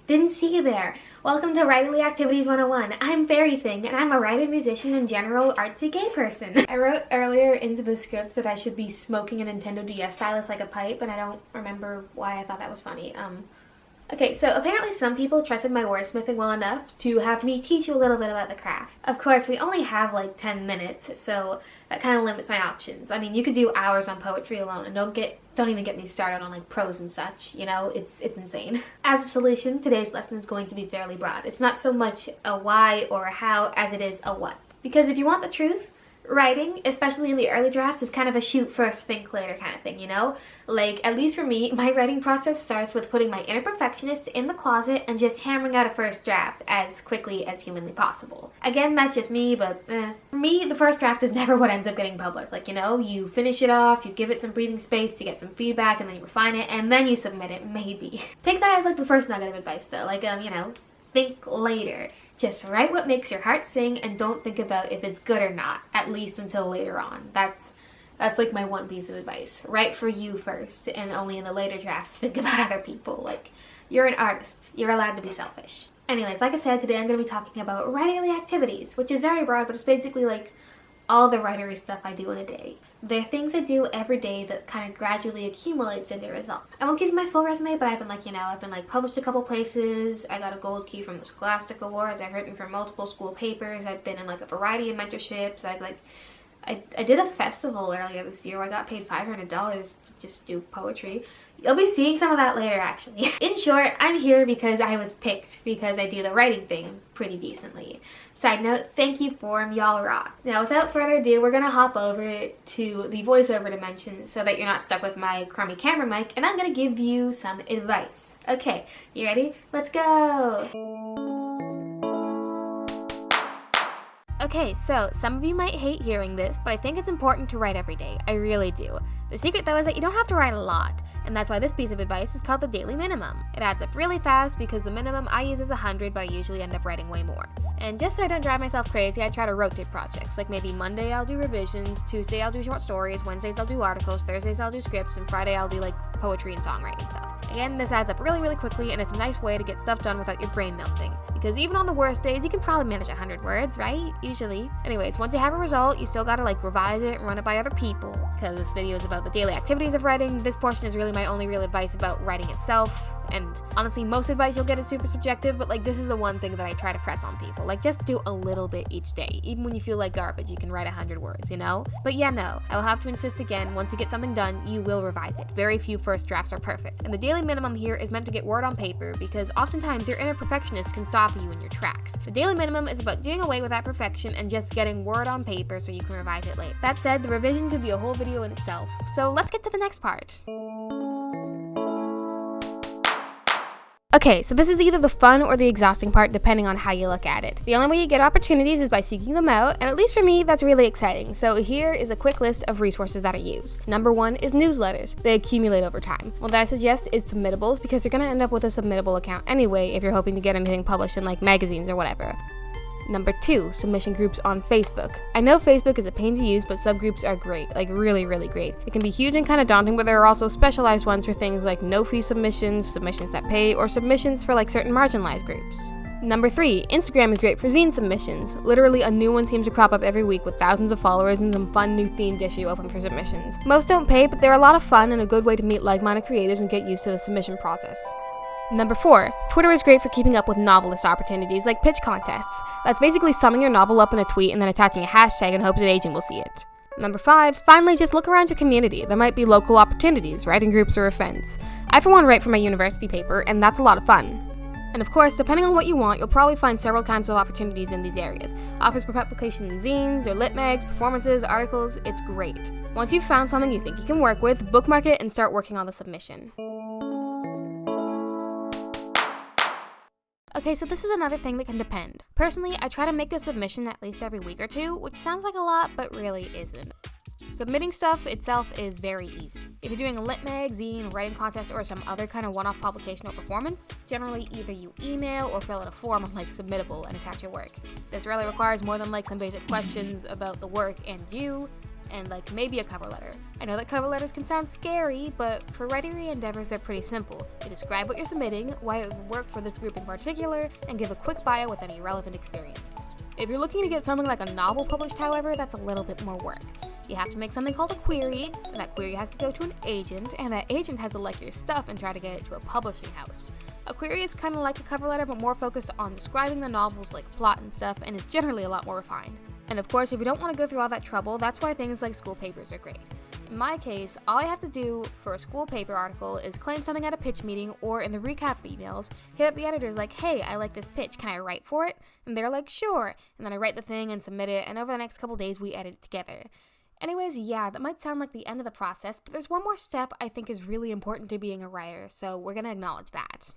Didn't see you there. Welcome to Writerly Activities 101. I'm Fairy Thing, and I'm a writer, musician, and general artsy gay person. I wrote earlier into the script that I should be smoking a Nintendo DS stylus like a pipe, and I don't remember why I thought that was funny. Okay, so apparently some people trusted my wordsmithing well enough to have me teach you a little bit about the craft. Of course, we only have like 10 minutes, so that kind of limits my options. I mean, you could do hours on poetry alone, and don't even get me started on like prose and such, you know, it's insane. As a solution, today's lesson is going to be fairly broad. It's not so much a why or a how as it is a what. Because if you want the truth, writing, especially in the early drafts, is kind of a shoot first, think later kind of thing, you know? Like, at least for me, my writing process starts with putting my inner perfectionist in the closet and just hammering out a first draft as quickly as humanly possible. Again, that's just me, but for me, the first draft is never what ends up getting published. Like, you know, you finish it off, you give it some breathing space to get some feedback, and then you refine it, and then you submit it, maybe. Take that as like the first nugget of advice though, like, you know, think later. Just write what makes your heart sing and don't think about if it's good or not, at least until later on. That's like my one piece of advice. Write for you first, and only in the later drafts think about other people. Like, you're an artist. You're allowed to be selfish. Anyways, like I said, today I'm going to be talking about writerly activities, which is very broad, but it's basically like all the writery stuff I do in a day. They're things I do every day that kind of gradually accumulates into a result. I won't give you my full resume, but I've been published a couple places. I got a gold key from the Scholastic Awards. I've written for multiple school papers. I've been in like a variety of mentorships. I did a festival earlier this year where I got paid $500 to just do poetry. You'll be seeing some of that later, actually. In short, I'm here because I was picked because I do the writing thing pretty decently. Side note, thank you form, y'all rock. Now, without further ado, we're gonna hop over to the voiceover dimension so that you're not stuck with my crummy camera mic, and I'm gonna give you some advice. Okay, you ready? Let's go! Okay, so some of you might hate hearing this, but I think it's important to write every day. I really do. The secret though is that you don't have to write a lot, and that's why this piece of advice is called the daily minimum. It adds up really fast because the minimum I use is 100, but I usually end up writing way more. And just so I don't drive myself crazy, I try to rotate projects. Like maybe Monday I'll do revisions, Tuesday I'll do short stories, Wednesdays I'll do articles, Thursdays I'll do scripts, and Friday I'll do like poetry and songwriting stuff. Again, this adds up really quickly, and it's a nice way to get stuff done without your brain melting. Because even on the worst days, you can probably manage 100 words, right? Usually. Anyways, once you have a result, you still gotta like revise it and run it by other people. Because this video is about the daily activities of writing, this portion is really my only real advice about writing itself. And honestly, most advice you'll get is super subjective, but like this is the one thing that I try to press on people. Like just do a little bit each day. Even when you feel like garbage, you can write 100 words, you know? But yeah, no, I will have to insist again, once you get something done, you will revise it. Very few first drafts are perfect. And the daily minimum here is meant to get word on paper because oftentimes your inner perfectionist can stop you in your tracks. The daily minimum is about doing away with that perfection and just getting word on paper so you can revise it later. That said, the revision could be a whole video in itself. So let's get to the next part. Okay, so this is either the fun or the exhausting part depending on how you look at it. The only way you get opportunities is by seeking them out, and at least for me, that's really exciting. So here is a quick list of resources that I use. Number 1 is newsletters. They accumulate over time. What I suggest is submittables because you're gonna end up with a submittable account anyway if you're hoping to get anything published in like magazines or whatever. Number 2, submission groups on Facebook. I know Facebook is a pain to use, but subgroups are great, like really great. It can be huge and kind of daunting, but there are also specialized ones for things like no-fee submissions, submissions that pay, or submissions for like certain marginalized groups. Number 3, Instagram is great for zine submissions. Literally a new one seems to crop up every week with thousands of followers and some fun new themed issue open for submissions. Most don't pay, but they're a lot of fun and a good way to meet like-minded creatives and get used to the submission process. Number 4, Twitter is great for keeping up with novelist opportunities like pitch contests. That's basically summing your novel up in a tweet and then attaching a hashtag in hopes an agent will see it. Number 5, finally just look around your community. There might be local opportunities, writing groups or events. I for one write for my university paper, and that's a lot of fun. And of course, depending on what you want, you'll probably find several kinds of opportunities in these areas. Offers for publication in zines or lit mags, performances, articles, it's great. Once you've found something you think you can work with, bookmark it and start working on the submission. Okay, so this is another thing that can depend. Personally, I try to make a submission at least every week or two, which sounds like a lot, but really isn't. Submitting stuff itself is very easy. If you're doing a lit mag, zine, writing contest, or some other kind of one-off publication or performance, generally either you email or fill out a form on like Submittable and attach your work. This rarely requires more than like some basic questions about the work and you. and like maybe a cover letter. I know that cover letters can sound scary, but for writery endeavors they're pretty simple. You describe what you're submitting, why it would work for this group in particular, and give a quick bio with any relevant experience. If you're looking to get something like a novel published, however, that's a little bit more work. You have to make something called a query, and that query has to go to an agent, and that agent has to like your stuff and try to get it to a publishing house. A query is kind of like a cover letter, but more focused on describing the novel's like plot and stuff, and is generally a lot more refined. And of course, if you don't want to go through all that trouble, that's why things like school papers are great. In my case, all I have to do for a school paper article is claim something at a pitch meeting or in the recap emails, hit up the editors like, hey, I like this pitch, can I write for it? And they're like, sure. And then I write the thing and submit it, and over the next couple days we edit it together. Anyways, yeah, that might sound like the end of the process, but there's one more step I think is really important to being a writer, so we're gonna acknowledge that.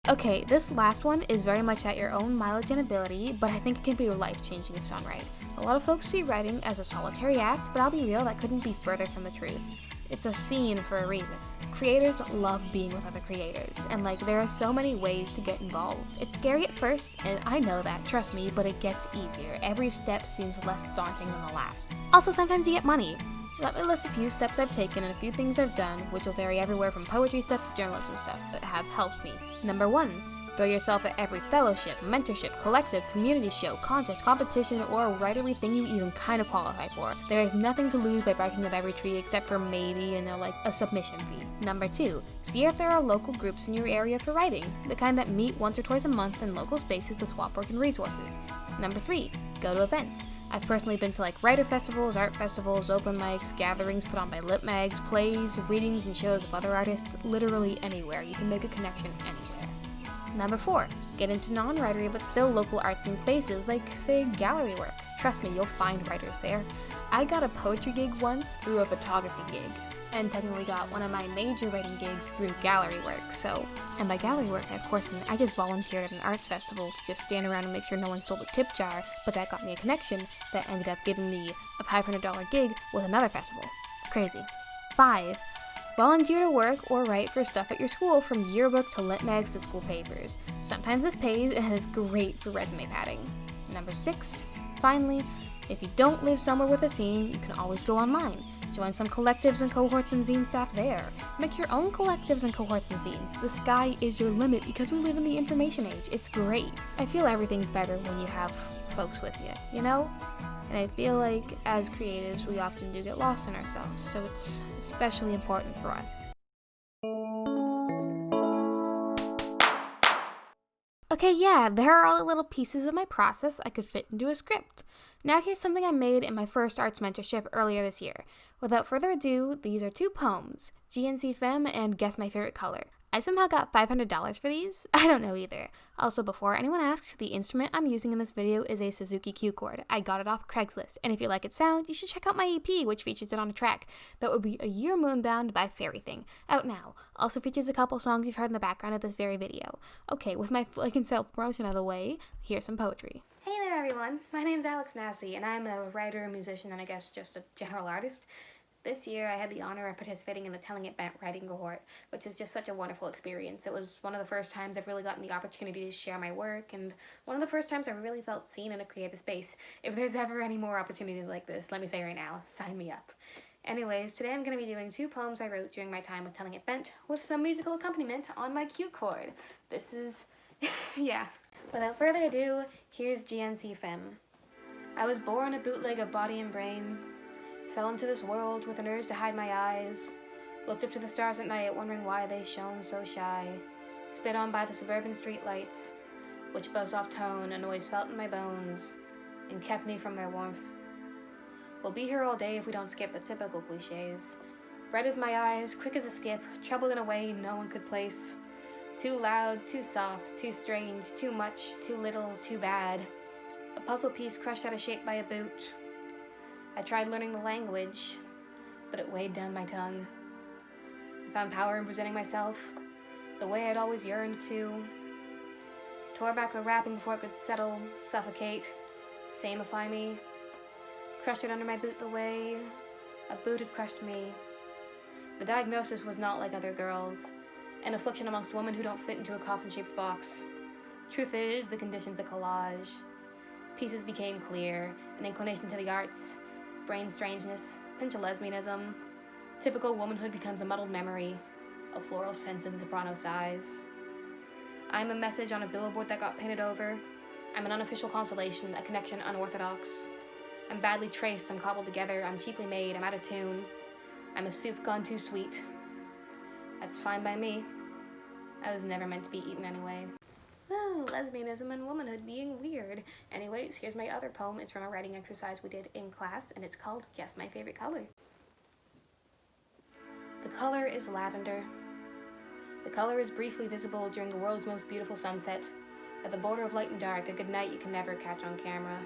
Okay, this last one is very much at your own mileage and ability, but I think it can be life-changing if done right. A lot of folks see writing as a solitary act, but I'll be real, that couldn't be further from the truth. It's a scene for a reason. Creators love being with other creators, and there are so many ways to get involved. It's scary at first, and I know that, trust me, but it gets easier. Every step seems less daunting than the last. Also, sometimes you get money. Let me list a few steps I've taken and a few things I've done, which will vary everywhere from poetry stuff to journalism stuff, that have helped me. Number 1. Throw yourself at every fellowship, mentorship, collective, community show, contest, competition, or writery thing you even kind of qualify for. There is nothing to lose by barking up every tree except for maybe, a submission fee. Number 2. See if there are local groups in your area for writing, the kind that meet once or twice a month in local spaces to swap work and resources. Number 3. Go to events. I've personally been to writer festivals, art festivals, open mics, gatherings put on by lit mags, plays, readings, and shows of other artists, literally anywhere. You can make a connection anywhere. Number 4. Get into non-writery but still local art scene spaces like, say, gallery work. Trust me, you'll find writers there. I got a poetry gig once through a photography gig, and technically got one of my major writing gigs through gallery work, and by gallery work I of course mean I just volunteered at an arts festival to just stand around and make sure no one stole the tip jar, but that got me a connection that ended up giving me a $500 gig with another festival. Crazy. 5. Volunteer to work or write for stuff at your school, from yearbook to lit mags to school papers. Sometimes this pays, and it's great for resume padding. Number 6. Finally, if you don't live somewhere with a scene, you can always go online. Join some collectives and cohorts and zine staff there. Make your own collectives and cohorts and zines. The sky is your limit because we live in the information age. It's great. I feel everything's better when you have folks with you, you know? And I feel like as creatives, we often do get lost in ourselves, so it's especially important for us. Okay, yeah, there are all the little pieces of my process I could fit into a script. Now here's something I made in my first arts mentorship earlier this year. Without further ado, these are 2 poems, GNC Femme and Guess My Favorite Color. I somehow got $500 for these. I don't know either. Also, before anyone asks, the instrument I'm using in this video is a Suzuki Q chord. I got it off Craigslist, and if you like its sound, you should check out my EP, which features it on a track. That would be A Year Moonbound by Fairy Thing, out now. Also features a couple songs you've heard in the background of this very video. Okay, with my self-promotion out of the way, here's some poetry. Hey there everyone, my name's Alex Massey, and I'm a writer, musician, and I guess just a general artist. This year I had the honor of participating in the Telling It Bent writing cohort, which is just such a wonderful experience. It was one of the first times I've really gotten the opportunity to share my work, and one of the first times I really felt seen in a creative space. If there's ever any more opportunities like this, let me say right now, sign me up. Anyways, today I'm going to be doing 2 poems I wrote during my time with Telling It Bent, with some musical accompaniment on my Q chord. This is... yeah. Without further ado, here's GNC Femme. I was born a bootleg of body and brain, fell into this world with an urge to hide my eyes, looked up to the stars at night wondering why they shone so shy, spit on by the suburban streetlights, which buzz off tone a noise felt in my bones, and kept me from their warmth. We'll be here all day if we don't skip the typical cliches. Bright as my eyes, quick as a skip, troubled in a way no one could place. Too loud, too soft, too strange, too much, too little, too bad. A puzzle piece crushed out of shape by a boot. I tried learning the language, but it weighed down my tongue. I found power in presenting myself, the way I'd always yearned to. Tore back the wrapping before it could settle, suffocate, samify me. Crushed it under my boot the way a boot had crushed me. The diagnosis was not like other girls, an affliction amongst women who don't fit into a coffin-shaped box. Truth is, the condition's a collage. Pieces became clear, an inclination to the arts, brain strangeness, pinch of lesbianism. Typical womanhood becomes a muddled memory, a floral sense in soprano sighs. I'm a message on a billboard that got painted over. I'm an unofficial consolation, a connection unorthodox. I'm badly traced, I'm cobbled together, I'm cheaply made, I'm out of tune. I'm a soup gone too sweet. That's fine by me. I was never meant to be eaten anyway. Oh, lesbianism and womanhood being weird. Anyways, here's my other poem. It's from a writing exercise we did in class, and it's called Guess My Favorite Color. The color is lavender. The color is briefly visible during the world's most beautiful sunset. At the border of light and dark, a good night you can never catch on camera.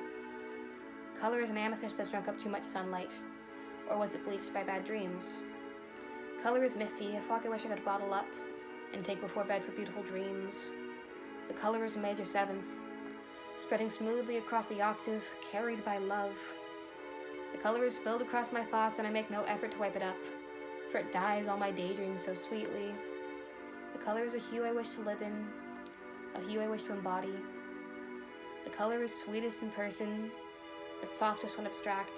Color is an amethyst that's drunk up too much sunlight. Or was it bleached by bad dreams? Color is misty, a fog I wish I could bottle up and take before bed for beautiful dreams. The color is a major seventh, spreading smoothly across the octave, carried by love. The color is spilled across my thoughts and I make no effort to wipe it up, for it dyes all my daydreams so sweetly. The color is a hue I wish to live in, a hue I wish to embody. The color is sweetest in person, but softest when abstract.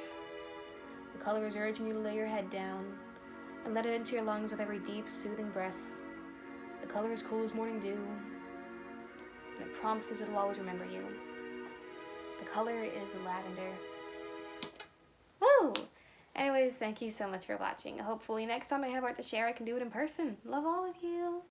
The color is urging you to lay your head down and let it into your lungs with every deep, soothing breath. The color is cool as morning dew, and it promises it'll always remember you. The color is lavender. Woo! Anyways, thank you so much for watching. Hopefully next time I have art to share, I can do it in person. Love all of you.